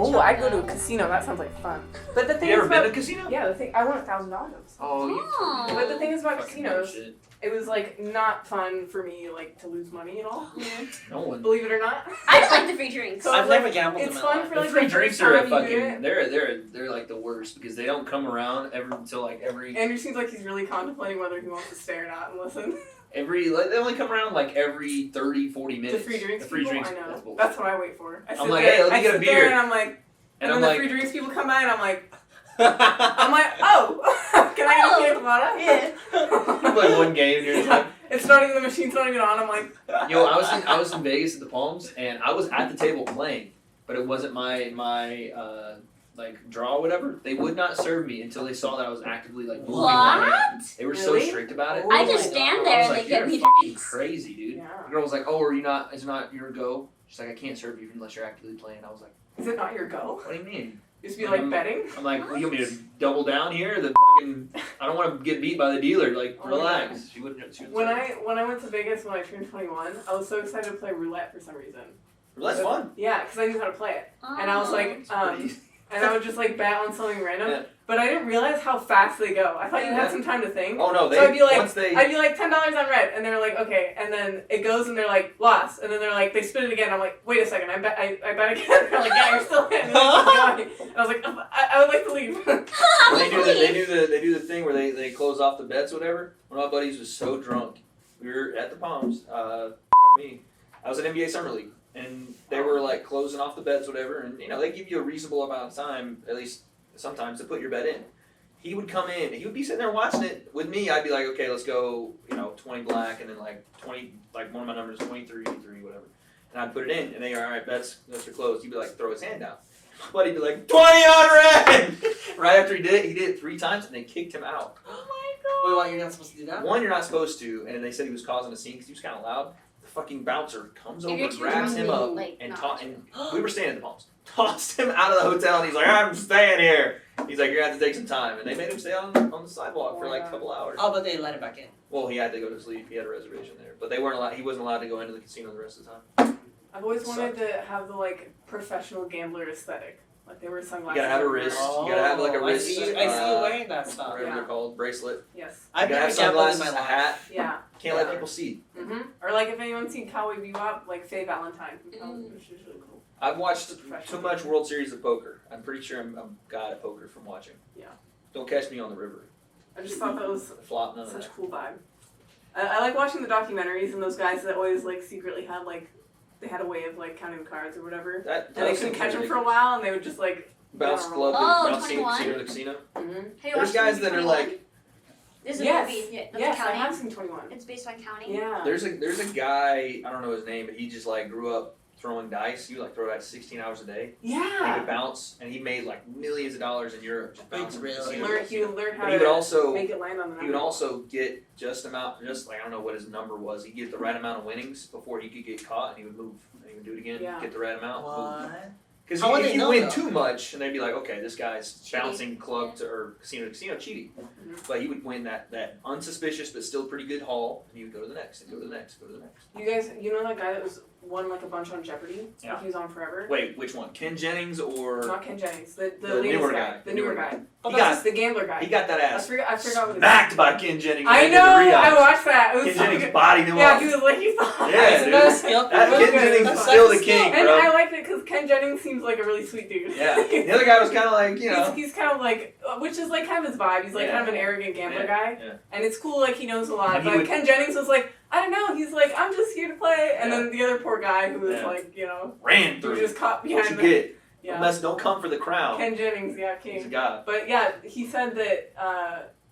Oh, I'd go to a casino. That sounds like fun. But the thing You is ever been about, to a casino? Yeah, I won $1,000. Oh, But the thing is about fucking casinos, bullshit. it was like not fun for me like to lose money at all. Yeah. No one. Believe it or not. I like the free drinks. So I've like, never gambled it's in my fun life. for The like free the drinks first are a time you do fucking. it. They're like the worst because they don't come around until like every Andrew seems like he's really contemplating whether he wants to stay or not and listen. they only come around like every 30-40 minutes. The free drinks The free people? drinks. I know. That's bullshit. That's what I wait for. I sit I'm like, there, hey, let me I get a sit there beer. and I'm like, and I'm then like, the free drinks people come by and I'm like, oh, can I get a colada? Yeah. you play one game and you're just like, It's not even, the machine's not even on. I'm like, yo, I was in Vegas at the Palms and I was at the table playing, but it wasn't my like draw or whatever. They would not serve me until they saw that I was actively like moving my hand. They were so Really? strict about it. I Oh just my stand God. there I was and like, they get you're me fucking drinks. crazy, dude. yeah. The girl was like, oh, it's not your go. She's like, I can't serve you unless you're actively playing. I was like, Is it not your go? what do you mean? Just be like betting? I'm like, well, you want me to double down here? The fucking, I don't want to get beat by the dealer. Like, Oh, relax. She wouldn't When serve. I went to Vegas when I turned 21, I was so excited to play roulette for some reason. Well, that's fun. Yeah, because I knew how to play it. And I was like, It's pretty easy. and I would just like bet on something random. Yeah. But I didn't realize how fast they go. I thought you had some time to think. Oh no, they So I'd be like, once they $10 on red, and they're like, okay, and then it goes, and they're like, lost, and then they're like, they spin it again. I'm like, wait a second, I bet again. They're like, yeah, you're still in. And I was like, I would like to leave. they do the thing where they close off the bets or whatever. One of my buddies was so drunk. We were at the Palms. Me. I was at NBA Summer League, and they were like closing off the bets, whatever. And you know they give you a reasonable amount of time, at least sometimes, to put your bet in. He would come in. He would be sitting there watching it with me. I'd be like, okay, let's go. 20 black, and then like 20, like one of my numbers, 23, whatever. And I'd put it in, and they are all right. Bets are closed. He'd be like, throw his hand down. But he'd be like, 20 on red! Right after he did it 3 times, and they kicked him out. Oh my Wait, why, you're not supposed to do that? One, you're not supposed to, and they said he was causing a scene because he was kind of loud. The fucking bouncer comes If over, you're too grabs drunk, him up, then, like, and not and we were staying at the Palms. Tossed him out of the hotel, and he's like, I'm staying here. He's like, you're going to have to take some time. And they made him stay on the sidewalk for like a couple hours. Oh, but they let him back in. Well, he had to go to sleep. He had a reservation there. But they weren't allowed. He wasn't allowed to go into the casino the rest of the time. I've always wanted to have the like professional gambler aesthetic. Like they wear You sunglasses. gotta have a wrist. Oh, You gotta have like a wrist. I see you wearing that stuff. Whatever they're called, bracelet. Yes. I've You gotta never have gambled in sunglasses, my a life. hat. Yeah. Can't let people see. Mhm. Or like if anyone's seen Cowboy Bebop, like Faye Valentine from Cowboy Bebop, which is really cool. I've watched too much World Series of Poker. I'm pretty sure I'm god at poker from watching. Yeah. Don't catch me on the river. I just thought that was Flop, none of such a that. cool vibe. I like watching the documentaries and those guys that always like secretly had like they had a way of like counting the cards or whatever, That and they couldn't catch them for a while, and they would just like Bounce Yeah. club, Oh, bounce scene, 21? casino to casino. Mm-hmm. Have you There's watched the guys movie that are 21? like, There's a Yes. movie. Yeah, that's Yes, I accounting. have seen 21. It's based on counting. Yeah. there's a guy, I don't know his name, but he just like grew up throwing dice. He would like throw dice 16 hours a day. He Yeah. could bounce, and he made like millions of dollars in Europe just bouncing. Really? Casino. He would learn how But he would to also make it land on the number. he would also get just like I don't know what his number was. He'd get the right amount of winnings before he could get caught, and he would move. And he would do it again, Yeah. get the right amount. Move. What? Because How would if they you know, win though? too much, and they'd be like, okay, this guy's Cheating. bouncing club to casino cheating. Mhm. But he would win that unsuspicious but still pretty good haul, and he would go to the next, and go to the next, go to the next. You guys, you know that guy that won like a bunch on Jeopardy? Yeah. Like he was on forever? Wait, which one? Ken Jennings or Not Ken Jennings, the The latest newer guy. guy. The newer guy. He That's got- just the gambler guy. he got that I ass forgot what his smacked by Ken Jennings. I when they did know! the re-odds. I watched that. It was Ken so Jennings good. bodied him Yeah, up. he was like, he thought. Yeah, Isn't dude. that a skill? That It was Ken good. Jennings That's is still the a king, skill. And bro. I liked it because Ken Jennings seems like a really sweet dude. Yeah. The other guy was kind of like, He's kind of like, which is like kind of his vibe. He's like Yeah. kind of an arrogant gambler guy. Yeah. And it's cool, like he knows a lot. And he But would- Ken Jennings was like, I don't know. He's like, I'm just here to play. And Yeah. then the other poor guy who was Yeah. like, Ran he was through. just caught What behind you the. get? Yeah. Don't come for the crown. Ken Jennings, yeah, He's a king. guy. But yeah, he said that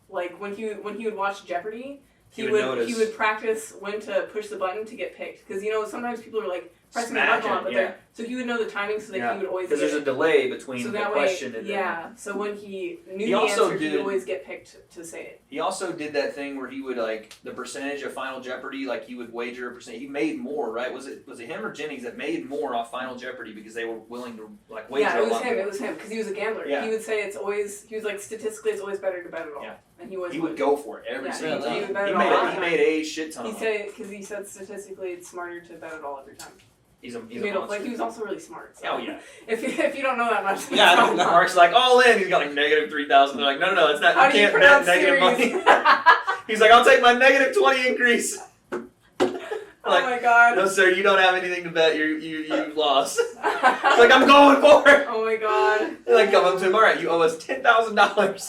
like when he would watch Jeopardy, He would notice. he would practice when to push the button to get picked because sometimes people are like pressing the Smacking, button a lot, but yeah. so he would know the timing so that Yeah. he would always Because get there's a delay between so the that way, question and yeah. So when he knew He the also answer, he did- would always get picked to say it. He also did that thing where he would like the percentage of Final Jeopardy, like he would wager a percent. He made more, right? Was it him or Jennings that made more off Final Jeopardy because they were willing to like wager Yeah, a it was lot him. more. It was him because he was a gambler. Yeah. He would say he was like statistically it's always better to bet it all. Yeah. And he always He would go for it every Yeah, single he time. would bet He it made all. he made a shit ton. He of said because he said statistically it's smarter to bet it all every time. He's a Like monster. he was also really smart. So. Oh yeah. If you don't know that much, then Yeah, I it's don't not- know. Mark's like all in. He's got like negative 3,000. They're like, no, it's not. How You do you can't bet pronounce negative series? money. He's like, I'll take my negative 20 increase. Oh my god. No, sir, you don't have anything to bet. You lost. He's like, I'm going for it. Oh my god. They like come up to him. All right, you owe us $10,000.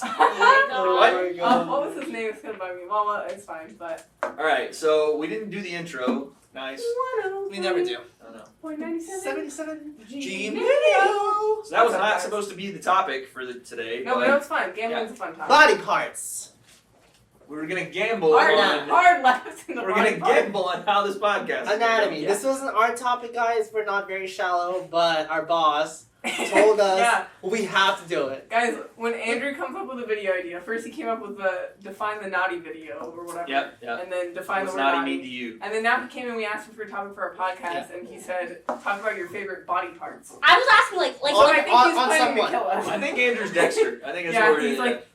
Oh my Oh god. my What was his name? It's gonna bug me. Well, it's fine, but. All right, so we didn't do the intro. Nice. We never do. I don't know. 0.97. 77 G-Mineo. So that was not supposed to be the topic for today. No, but it was fun. Gambling's a fun topic. Body parts. We were gonna gamble Hard, on. hard laughs in the We're body gonna part. gamble on how this podcast is Anatomy. Yeah. This wasn't our topic, guys. We're not very shallow, but our boss told us Yeah, we have to do it. guys, when Andrew comes up with a video idea, first he came up with the define the naughty video or whatever. Yep. And then define What's the word naughty naughty. mean to you? And then now he came and we asked him for a topic for our podcast, and he said, talk about your favorite body parts. I was asking like So On- I think he's on planning someone. to kill us. I think Andrew's Dexter. I think that's Yeah, what it he's is. like-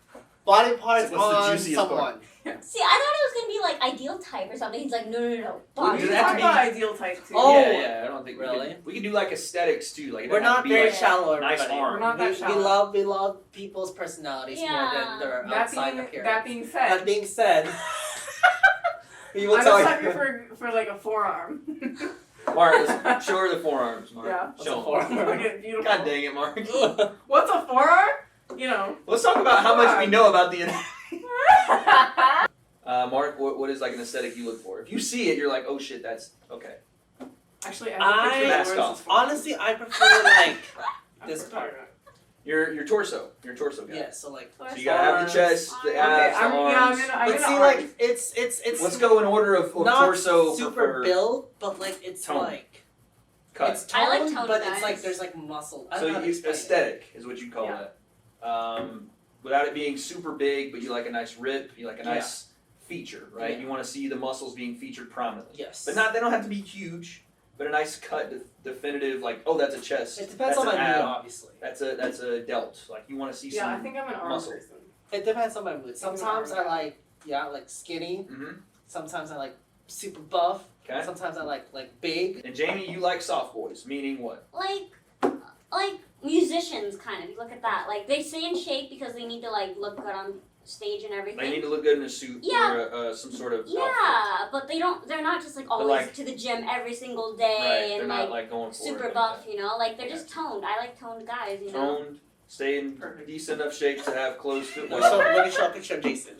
Body parts What's the on juiciest part? someone. see, I thought it was gonna be like ideal type or something. He's like, no. We Does can it have talk to be- about ideal type too. Oh. Yeah, I don't think Really? we can do like aesthetics too. Like it We're doesn't have not to be very like, shallow, nice everybody. arm. We're not that We shallow. love people's personalities more Yeah. than their That outside being, appearance. that being said, That being said, we will I'm tell a you. sucker for like a forearm. Mark, let's show her the forearms, Mark. Yeah. Show 'em. forearm? Look at beautiful. God dang it, Mark. What's a forearm? You know. Let's talk about how much we know about the. I Mark, what is like an aesthetic you look for? If you see it, you're like, oh shit, that's okay. Actually, I- think Mask it's off. Honestly, I prefer like this part. part. Your torso. Your torso guy. Yeah, so like. So you gotta have the chest, the Okay, abs, the I'm arms. gonna But see, arms. like it's Let's go in order of not torso. super for build, but like it's Tone. like cut. it's I like toned, toned but guys. it's like there's like muscle. I So don't know how to you, explain it. aesthetic is what you call Yeah. that. Without it being super big, but you like a nice rip, you like a nice feature, right? Yeah. You want to see the muscles being featured prominently. Yes. But they don't have to be huge, but a nice cut, definitive, like, oh, that's a chest. It depends that's on my an mood, ab, obviously. That's a delt. Like you want to see Yeah, I some. think I'm an arm muscle. person. It depends on my mood. Sometimes I like skinny. Mm-hmm. Sometimes I like super buff. Okay. Sometimes I like big. And Jamie, you like soft boys, meaning what? Like musicians, kind of. You look at that. Like they stay in shape because they need to like look good on stage and everything. They need to look good in a suit Yeah. or some sort of outfit. Yeah, but they don't. They're not just like always like- to the gym every single Right. day They're and not like like going for super it. buff. You know, like they're just toned. I like toned guys. You know. Toned, stay in decent enough shape to have clothes fit So well. let me show a picture of Jason.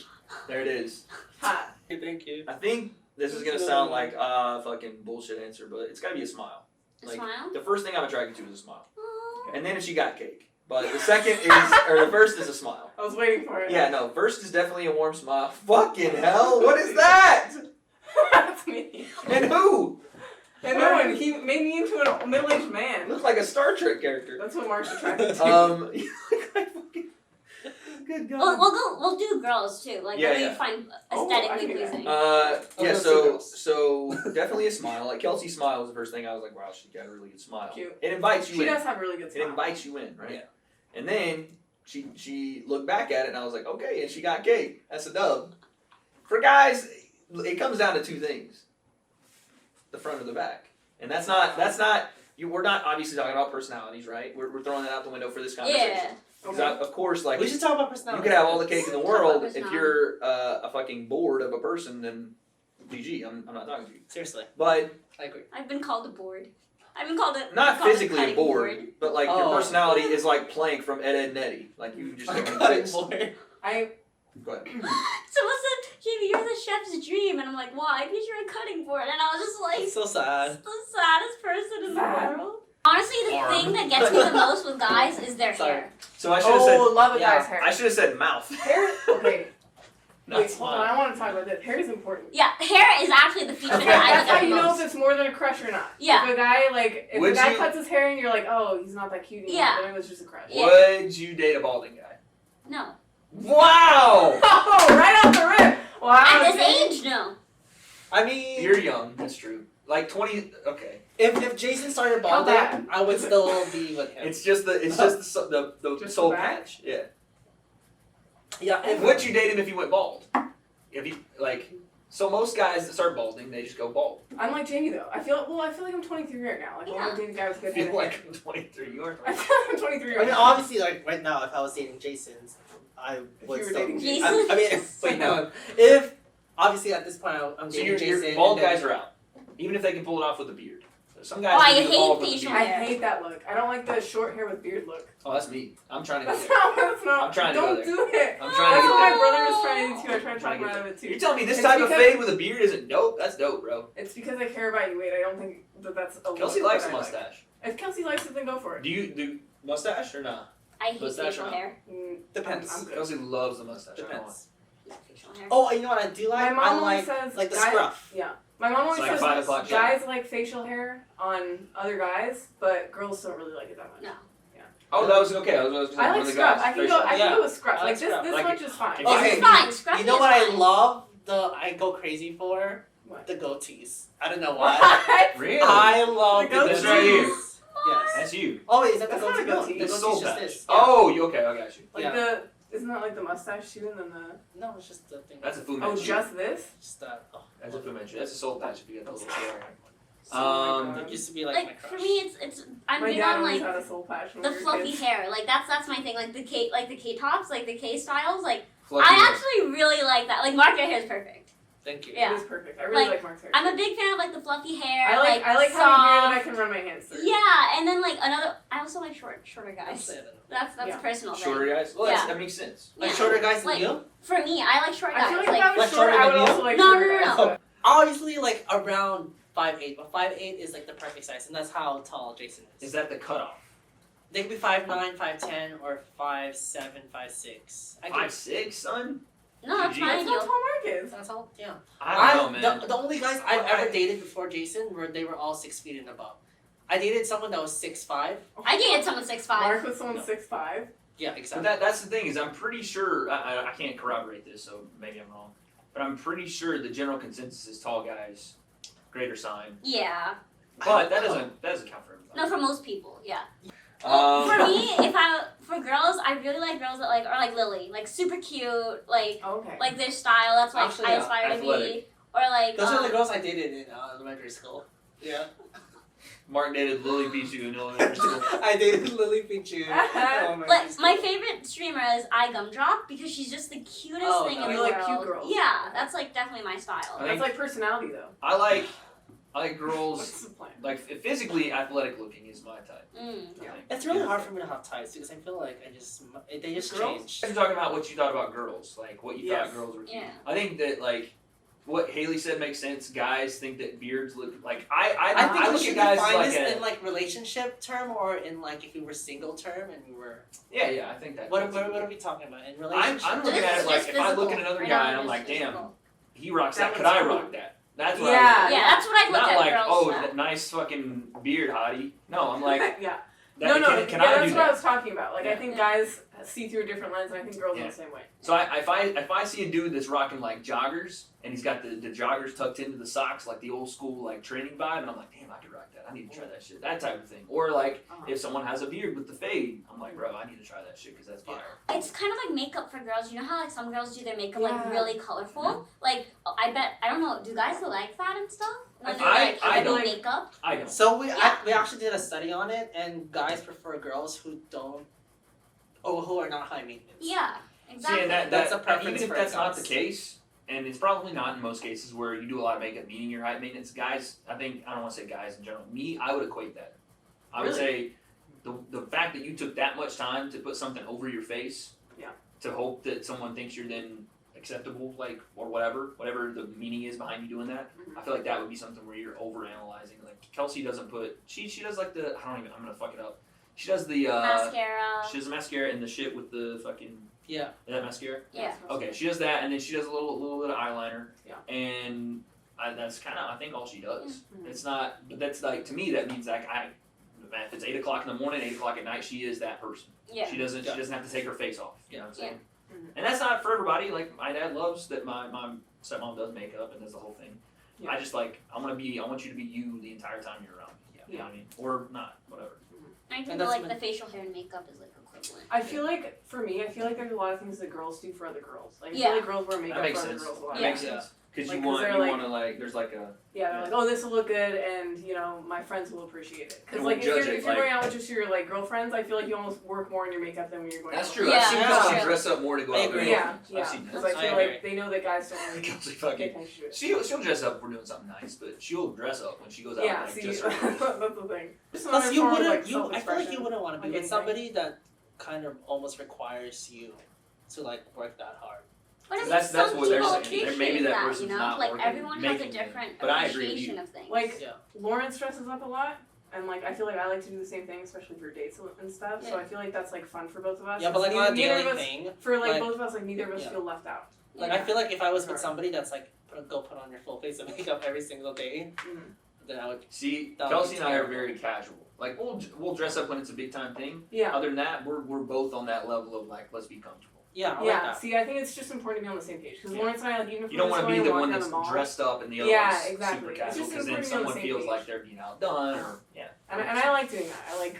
There it is. Hot. Thank you. I think this is gonna sound like a fucking bullshit answer, but it's gotta be a smile. A Like, smile. The first thing I'm attracted to is a smile, Aw. and then if she got cake. But the second is, or the first is a smile. I was waiting for it. Yeah, no, first is definitely a warm smile. Fucking hell, what is that? That's me. And who? And no one. He made me into a middle-aged You man. look like a Star Trek character. That's what Mark's attracted to. You look like fucking. Good God. We'll do girls too. Like Yeah, what do yeah. you find Oh, I aesthetically can do that. pleasing? Yeah, let's see so girls. definitely a smile. Like Kelsey's smile was the first thing I was like, wow, she got a really good smile. Cute. It invites you She in. does have a really good It smile. invites you in, right? Yeah. And then she looked back at it and I was like, okay, and she got cake. That's a dub. For guys, it comes down to two things. The front or the back. And that's not we're not obviously talking about personalities, right? We're throwing that out the window for this conversation. Yeah. 'Cause of course, like We should talk about you personality. could have all the cake in the Talk about world. If personality. you're a fucking bored of a person, then GG, I'm not talking to you. Seriously, But I agree. I've been called a board. I've been called a not called physically a cutting bored, but like your Oh. personality is like Plank from Ed, Ed and Eddie. Like you just don't exist. I Go ahead. Someone said, Jamie, you're the chef's dream. And I'm like, why? Because you're a cutting board. And I was just like, It's so sad. the saddest person in Sad. the world. Honestly, the Arm. thing that gets me the most with guys is their Sorry. hair. So I should have said. love a yeah, guy's hair. I should have said mouth. Hair. Okay. Not Wait, hold on. smile. I want to talk about this. Hair is important. Yeah, hair is actually the feature Okay. that I That's look how at you the know most. if it's more than a crush or not. Yeah. If a guy if Would a guy you- cuts his hair and you're like, oh, he's not that cute anymore. Yeah. Then it was just a crush. Yeah. Would you date a balding guy? No. Wow! Oh, right off the rip. Wow. At this dude. age, no. I mean, You're young. That's true. Like 20. Okay. if Jason started How balding, bad? I would still be with him. It's just the Just soul the back? patch. Yeah. Yeah. Would you date him if he went bald? If he like So most guys that start balding, they just go bald. I'm like Jamie though. I feel like I'm 23 right now. Like, I want to date a guy with good I feel hair. like I'm 23. You are I 23. feel like I'm 23 right I mean, now. obviously, like right now, if I was dating Jason, I would you were still. dating Jason? I mean, wait, no. If obviously at this point I'm So dating Jason, your bald and then- guys are out, even if they can pull it off with a beard. Some guys Oh, I can do the bald hate with a facial beard. I hair. hate that look. I don't like the short hair with beard look. Oh, that's me. I'm trying to go That's there. not. I'm trying to go Don't there. do it. I'm trying to That's get what my there. brother was trying to do too. I tried to I'm talk trying him to out get of it too. You're telling me this It's type of because- fade with a beard isn't dope? That's dope, bro. It's because I care about you. Wait, I don't think that's a Kelsey look likes that a I like. mustache. If Kelsey likes it, then go for it. Do you do mustache or not? I hate Mustache facial or not? hair. Depends. I'm good. Kelsey loves the mustache. I don't know Depends. Facial hair. Oh, you know what I do My like? mom I always like says like the guys- scruff. Yeah. My mom always It's like says 5 o'clock guys like facial hair on other guys, but girls don't really like it that much. No. Oh, that was okay. I was I one like of the scruff. guys. I can facial. go. I Yeah. can go with scruff. I like Like this. scruff. This Like much it- is fine. if Okay. It's fine. Scruffy You know is what I fine. love? I go crazy for What? the goatees. I don't know why. What? Really? I love The the goatees. That's right here. Yes. That's you. Oh wait, is that the That's not a goatee? No, goatee. the It's goatee's soul just patch. this. Oh, you okay? I got you. Like Yeah. isn't that like the mustache too, and then the? No, it's just the thing. That's a Fu Oh, Manchu. just this? Just that. Oh. That's a Fu Manchu. That's a soul patch if you get the little hair. Oh my It God. used to be like, my Like crush. for me, it's I'm My big dad on always like had a soul patch when the we were fluffy kids. hair. Like that's my thing. Like the K tops, like the K styles. Like Fluffy I hair. actually really like that. Like Mark, your hair is perfect. Thank you. Yeah. It is perfect. I really Like, like Mark's hair. I'm a big fan of like the fluffy hair. I like having hair that I soft. can run my hands through. Yeah, and then like another. I also like shorter I'll guys. say that. That's Yeah. a personal thing. Shorter guys. Well, Yeah. that makes sense. Like Yeah. shorter guys than Like- you? For me, I like short guys. I feel like if I was like short, shorter I would than you? also like No, shorter no, no, guys. no. but- Obviously, like around 5'8", but 5'8" is like the perfect size, and that's how tall Jason is. Is that the cutoff? They could be 5'9", 5'10", or 5'7", 5'6". I 5'6", son. no, that's GG. fine. That's how Yo. tall Mark is. That's all. Yeah. I don't know, man. The only guys I've ever dated before Jason were they were all 6 feet and above. I dated someone that was 6'5". I dated someone 6'5". Mark was someone No. 6'5". Yeah, But exactly. that's the thing is I'm pretty sure I can't corroborate this, so maybe I'm wrong. But I'm pretty sure the general consensus is tall guys, greater sign. Yeah. But that doesn't count for everybody. No, for most people, yeah. Um, For me, for girls, I really like girls that like are like Lily, like super cute, like Okay. their style. That's what Actually, I yeah, aspire to be. athletic. Or like Those are the girls I dated in elementary school. Yeah. Mark dated Lily Pichu in elementary school. I dated Lily Pichu. Like my favorite streamer is iGumdrop because she's just the cutest Oh, thing no. in You the like world. cute girls. Yeah, that's like definitely my I style. think- That's like personality though. I like girls What's the plan? like physically athletic looking is my type. Mm. I think. It's really hard for me to have ties because I feel like they just Girls? change. You're talking about what you thought about girls, like what you Yes. thought girls were cute. Yeah. I think that like what Haley said makes sense. Guys think that beards look like I think I we look should at guys define like this a, in like relationship term or in like if we were single term and we were. yeah, I think that. What that's are we talking about in relationship? I'm looking at it like if I look at another guy and I'm like, damn, he rocks that. That Could looks I cool. rock that? That's what Yeah. Yeah, that's what I look Not at like girls. oh yeah. that nice fucking beard hottie. No, I'm like yeah. that, No, can yeah, I that's do what I that? was talking about. Like I Yeah. think guys see through a different lens, and I think girls Yeah. are the same way. So if I see a dude that's rocking like joggers and he's got the joggers tucked into the socks like the old school like training vibe and I'm like damn I could rock that. I need to try that shit. That type of thing. Or like Uh-huh. if someone has a beard with the fade, I'm like bro I need to try that shit because that's fire. It's kind of like makeup for girls. You know how like some girls do their makeup like Yeah. really colorful? Like I don't know, do guys like that and stuff? When they're I like don't. doing makeup? I don't. So we Yeah. we actually did a study on it, and guys prefer girls who who are not high maintenance. Yeah, exactly. See, and That's a preference even if for that's not guys. the case, and it's probably not in most cases where you do a lot of makeup, meaning you're high maintenance. Guys, I don't want to say guys in general. Me, I would equate that. I would say the fact that you took that much time to put something over your face, Yeah. to hope that someone thinks you're then acceptable, like or whatever the meaning is behind you doing that. Mhm. I feel like that would be something where you're overanalyzing. Like Kelsey doesn't put she does like the I'm gonna fuck it up. She does the Mascara. she does the mascara and the shit with the fucking Yeah. is that mascara? Yeah. Okay, she does that, and then she does a little bit of eyeliner. Yeah. And that's kind of I think all she does. Mhm. It's not, but that's like to me that means like if it's 8 o'clock in the morning, 8 o'clock at night, she is that person. Yeah. She doesn't Yeah. have to take her face off. You know what I'm saying? Mhm. And that's not for everybody. Like my dad loves that my stepmom does makeup and does the whole thing. Yeah. I just like I want you to be you the entire time you're around me. You know what I mean? Or not, whatever. I think And that, that's like when- the facial hair and makeup is like equivalent. I feel like for me, I feel like there's a lot of things that girls do for other girls. Like I Yeah. feel like girls wear makeup That makes for other sense. girls a lot. That Yeah. makes sense. Because Like, you 'cause want they're like- to like. There's like a. Yeah, they're like, oh, this will look good, and my friends will appreciate it. Because And like, we'll if judge you're it, if you're like- going out with just your like girlfriends, I feel like you almost work more on your makeup than when you're going. That's out. true. Yeah, I've seen that's Kelsey true. dress up more to go I out with agree. Yeah, girls. yeah. I've seen Because that. I feel I like agree. they know that guys don't really Kelsey pay fucking. attention to it. She'll dress up if we're doing something nice, but she'll dress up when she goes out. Yeah, like, see, just that's for the thing. Just Plus, another you form of, wouldn't. like, I feel like you self-expression. wouldn't want to be Like with anything. somebody that kind of almost requires you to like work that hard. But I mean, That's some what they're people saying. appreciate Maybe that that, person's you know? not Like, working, everyone has a making it. different But I agree with appreciation you. of things. Like, Yeah. Lawrence dresses up a lot, and like I feel like I like to do the same thing, especially for dates and stuff. So Yeah. I feel like that's like fun for both of us. Yeah, but like Neither- on a neither daily of us, thing. for like like- both of us, like neither of us Yeah. feel left out. Like I feel like if I was with somebody that's like go put on your full face of makeup every single day, Mhm. then I would. See, That would Kelsey be and I are terrible. very casual. Like we'll dress up when it's a big time thing. Yeah. Other than that, we're both on that level of like let's be comfortable. Yeah, I like Yeah, that. see, I think it's just important to be on the same page because Yeah. Lawrence and I, like, even if You don't we're want to just be the going one to walk that's down the mall, dressed up and the other Yeah, one's exactly. super It's casual just because then important to be on the someone same feels page. like they're being outdone or yeah. and I like doing that. I like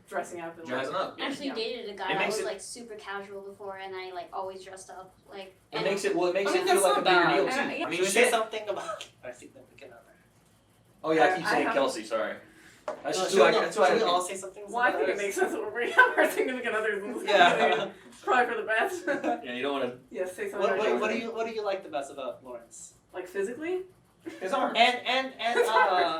dressing up and Dressing like, up. I actually Yeah. dated a guy It that makes was it- like super casual before, and I like always dressed up like. It and- makes it well. It makes I mean, it feel that's like a not bigger bad. deal too. And I yeah. mean, Should we say shit. something about our significant other? Oh yeah, I keep I saying have- Kelsey. Sorry. That's No, just should who I. we- That's why should we I. all say something? well, I think it about makes sense that we're bringing up our significant others. Yeah. It's probably for the best. Yeah, you don't want to. Yes, say something. What, about what do you like the best about Lawrence? like physically? His arm. And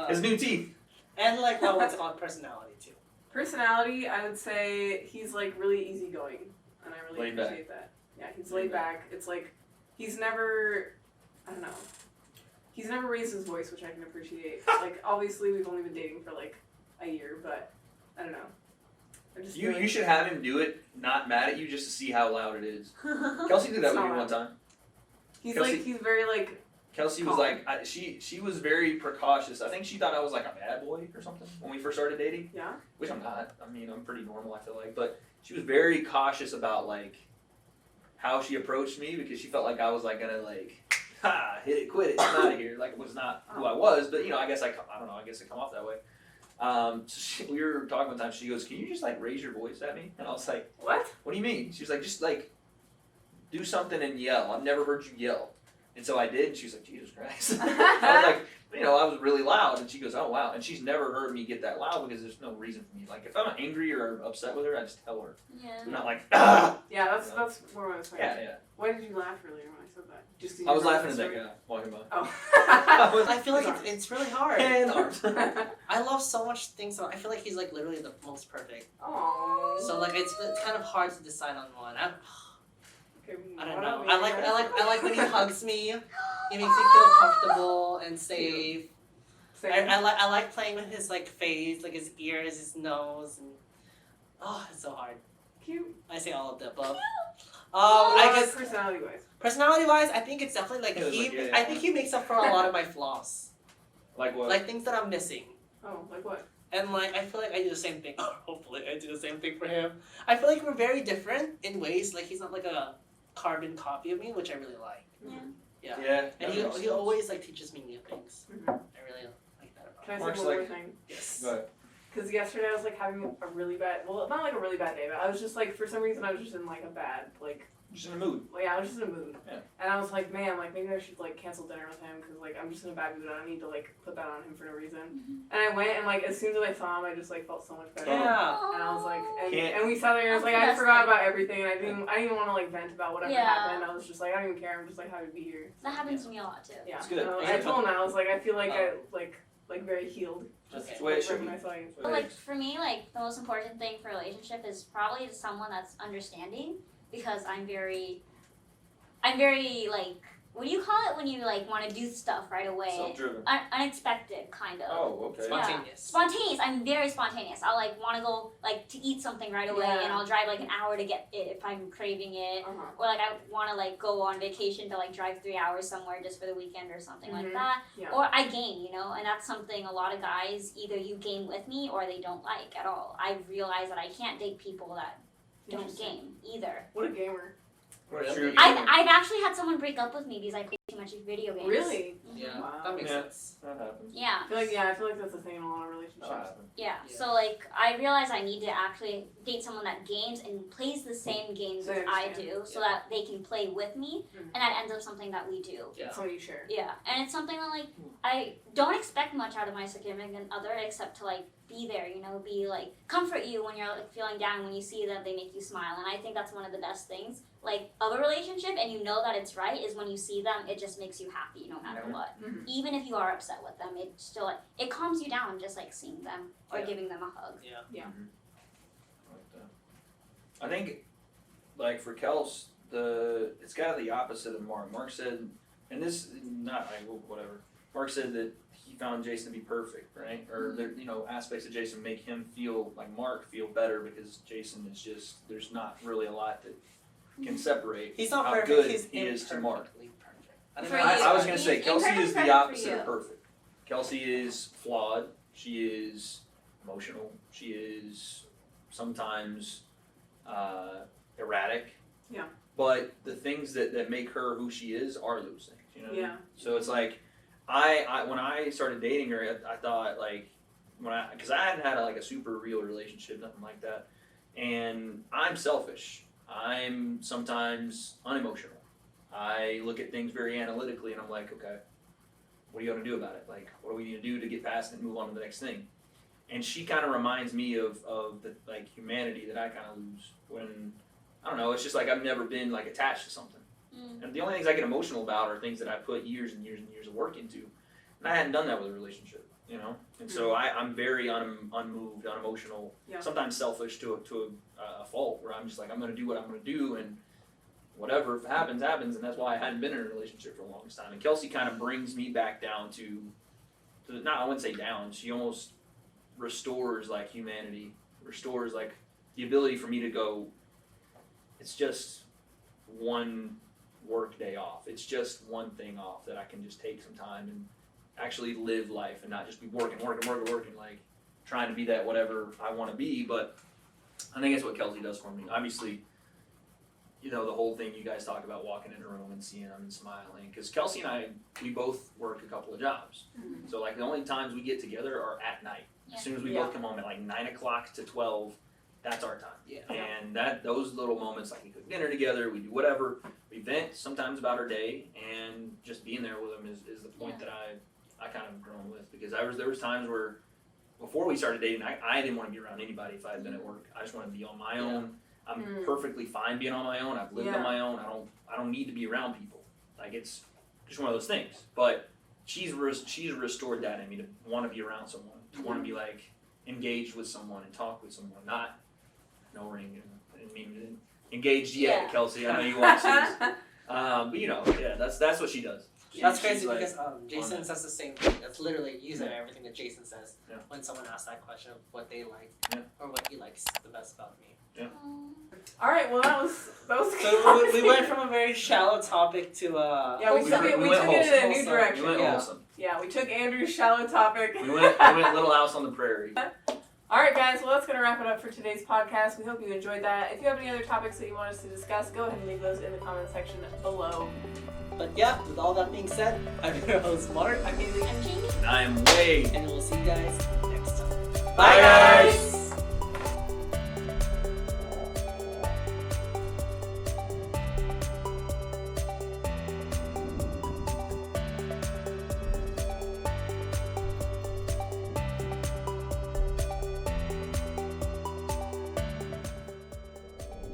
His new teeth. and like what's it called, personality too. Personality, I would say he's like really easygoing, and I really Laid back. appreciate that. Yeah, he's laid back. It's like he's never, I don't know, he's never raised his voice, which I can appreciate. Like obviously we've only been dating for like a year, but I don't know. I just feel You should have him do it, not mad at you, just to see how loud it is. Kelsey did that It's with not me one loud. time. He's Kelsey- like he's very like Kelsey was Calm. like, she was very precautious. I think she thought I was like a bad boy or something when we first started dating, yeah. which I'm not. I mean, I'm pretty normal, I feel like. But she was very cautious about like how she approached me because she felt like I was like gonna like, hit it, quit it, I'm out of here. Like it was not who I was, but I guess I don't know. I guess I come off that way. We were talking one time. She goes, "Can you just like raise your voice at me?" And I was like, What? "What do you mean?" She was like, "Just like do something and yell. I've never heard you yell." And so I did, and she was like, "Jesus Christ." I was like, I was really loud, and she goes, "Oh wow." And she's never heard me get that loud because there's no reason for me. Like if I'm angry or upset with her, I just tell her. Yeah. I'm not like, ah. Yeah, that's more what I was saying. Yeah. Why did you laugh earlier when I said that? Just 'cause I you was were laughing at that sorry? guy walking by. Oh. I feel like it's really hard. And arms. I love so much things. I feel like he's like literally the most perfect. Aww. So like it's kind of hard to decide on one. Okay, I don't what know. about I me? like when he hugs me. He makes me feel comfortable and safe. Same. I like playing with his like face, like his ears, his nose, and it's so hard. Cute. I say all of the above. I guess personality wise. personality wise, I think it's definitely like It was he. like, yeah. I think he makes up for a lot of my flaws, Like what? like things that I'm missing. Oh, like what? And like I feel like I do the same thing. Hopefully, I do the same thing for him. I feel like we're very different in ways. Like he's not like a carbon copy of me, which I really like. Yeah. Yeah. Yeah. And that he makes he sense. always like teaches me new things. Mhm. I really like that about Can I him. say Mark's one more like- thing? Yes. Go ahead. Because yesterday I was like having a really bad, well, not like a really bad day, but I was just like, for some reason I was just in like a bad, like, Just in a mood. I was just in a mood. Yeah. And I was like, man, like maybe I should like cancel dinner with him because like I'm just in a bad mood. I don't need to like put that on him for no reason. And I went and like as soon as I saw him, I just like felt so much better. Yeah. And I was like, Can't- and we sat there and I was like, I That's forgot the best about everything and I didn't even want to like vent about whatever Yeah. happened. I was just like, I don't even care. I'm just like happy to be here. That happens to me a lot too. Yeah. It's good. I told him that. I was like, I feel like Oh. I like very healed. Okay. That's the way it Right should when be. I saw you. But like for me, like the most important thing for a relationship is probably someone that's understanding because I'm very like, what do you call it when you like want to do stuff right away? Self-driven. Unexpected kind of. Oh, okay. Spontaneous. Spontaneous. I'm very spontaneous. I'll like want to go like to eat something right away, Yeah. and I'll drive like an hour to get it if I'm craving it. Uh-huh. Or like I want to like go on vacation to like drive 3 hours somewhere just for the weekend or something like Mhm. that. Yeah. Or I game, and that's something a lot of guys either you game with me or they don't like at all. I realize that I can't date people that don't Interesting. game either. What a gamer. True. I've actually had someone break up with me because I played too much video games. Really? Yeah, Wow. that makes Yeah. sense. That happens. Yeah. I feel like that's a thing in a lot of That relationships. happens. Yeah. Yeah. So like I realize I need to actually date someone that games and plays the same games So as I I understand. do, so that they can play with me, Mhm. and that ends up something that we do. Yeah. That's what you share. Yeah, and it's something that like I don't expect much out of my significant other except to like be there, you know, be like comfort you when you're like feeling down. When you see them, they make you smile, and I think that's one of the best things like of a relationship. And you know that it's right is when you see them, it just makes you happy no matter Mhm. what. Mhm. Even if you are upset with them, it still like it calms you down just like seeing them or Yeah. giving them a hug. Like that. I think, like for Kels, it's kind of the opposite of Mark. Mark said, and this not whatever. Mark said that he found Jason to be perfect, right? Or there, aspects of Jason make him feel like Mark feel better because Jason is just there's not really a lot that can separate He's not how perfect. good He's he is to Mark. imperfectly perfect. I don't For know. you. I was gonna say He's Kelsey is imperfect the for opposite you. of perfect. Kelsey is flawed. She is emotional. She is sometimes erratic. Yeah. But the things that make her who she is are those things. You know. What I mean? Yeah. So it's like I when I started dating her, I thought like because I hadn't had like a super real relationship, nothing like that, and I'm selfish. I'm sometimes unemotional. I look at things very analytically, and I'm like, okay, what are you going to do about it? Like, what do we need to do to get past it and move on to the next thing? And she kind of reminds me of the like humanity that I kind of lose when I don't know. It's just like I've never been like attached to something, and the only things I get emotional about are things that I put years and years and years of work into, and I hadn't done that with a relationship, And so I'm very unmoved, unemotional, Yeah. sometimes selfish to a fault where I'm just like I'm going to do what I'm going to do and. Whatever happens, happens, and that's why I hadn't been in a relationship for the longest time. And Kelsey kind of brings me back down to I wouldn't say down. She almost restores like humanity, restores like the ability for me to go. It's just one work day off. It's just one thing off that I can just take some time and actually live life and not just be working, like trying to be that whatever I want to be. But I think that's what Kelsey does for me. Obviously. The whole thing you guys talk about walking in a room and seeing them and smiling. Because Kelsey and I, we both work a couple of jobs. Mhm. So, like, the only times we get together are at night. Yeah. As soon as we Yeah. both come home at, like, 9 o'clock to 12, that's our time. Yeah. And those little moments, like, we cook dinner together, we do whatever. We vent sometimes about our day, and just being there with them is the point that I kind of grown with. Because there was times where, before we started dating, I didn't want to be around anybody if I had been at work. I just wanted to be on my own. I'm perfectly fine being on my own. I've lived on my own. I don't need to be around people. Like it's just one of those things. But she's restored that in me to want to be around someone, to want to be like engaged with someone and talk with someone, not no ring. I didn't mean engaged yet, Yeah. Kelsey. I know you watch these. But that's what she does. That's She's crazy like, because Jason says the same thing. That's literally using everything that Jason says when someone asks that question of what they like or what he likes the best about me. All right. Well, that was So we went from a very shallow topic to Yeah, we took it in a new wholesome. direction. We went Yeah. awesome. Yeah, we took Andrew's shallow topic. We went Little House on the Prairie. All right, guys. Well, that's going to wrap it up for today's podcast. We hope you enjoyed that. If you have any other topics that you want us to discuss, go ahead and leave those in the comment section below. But yeah, with all that being said, I'm your host Mark. I'm Jamie. I am Wade. And we'll see you guys next time. Bye, guys.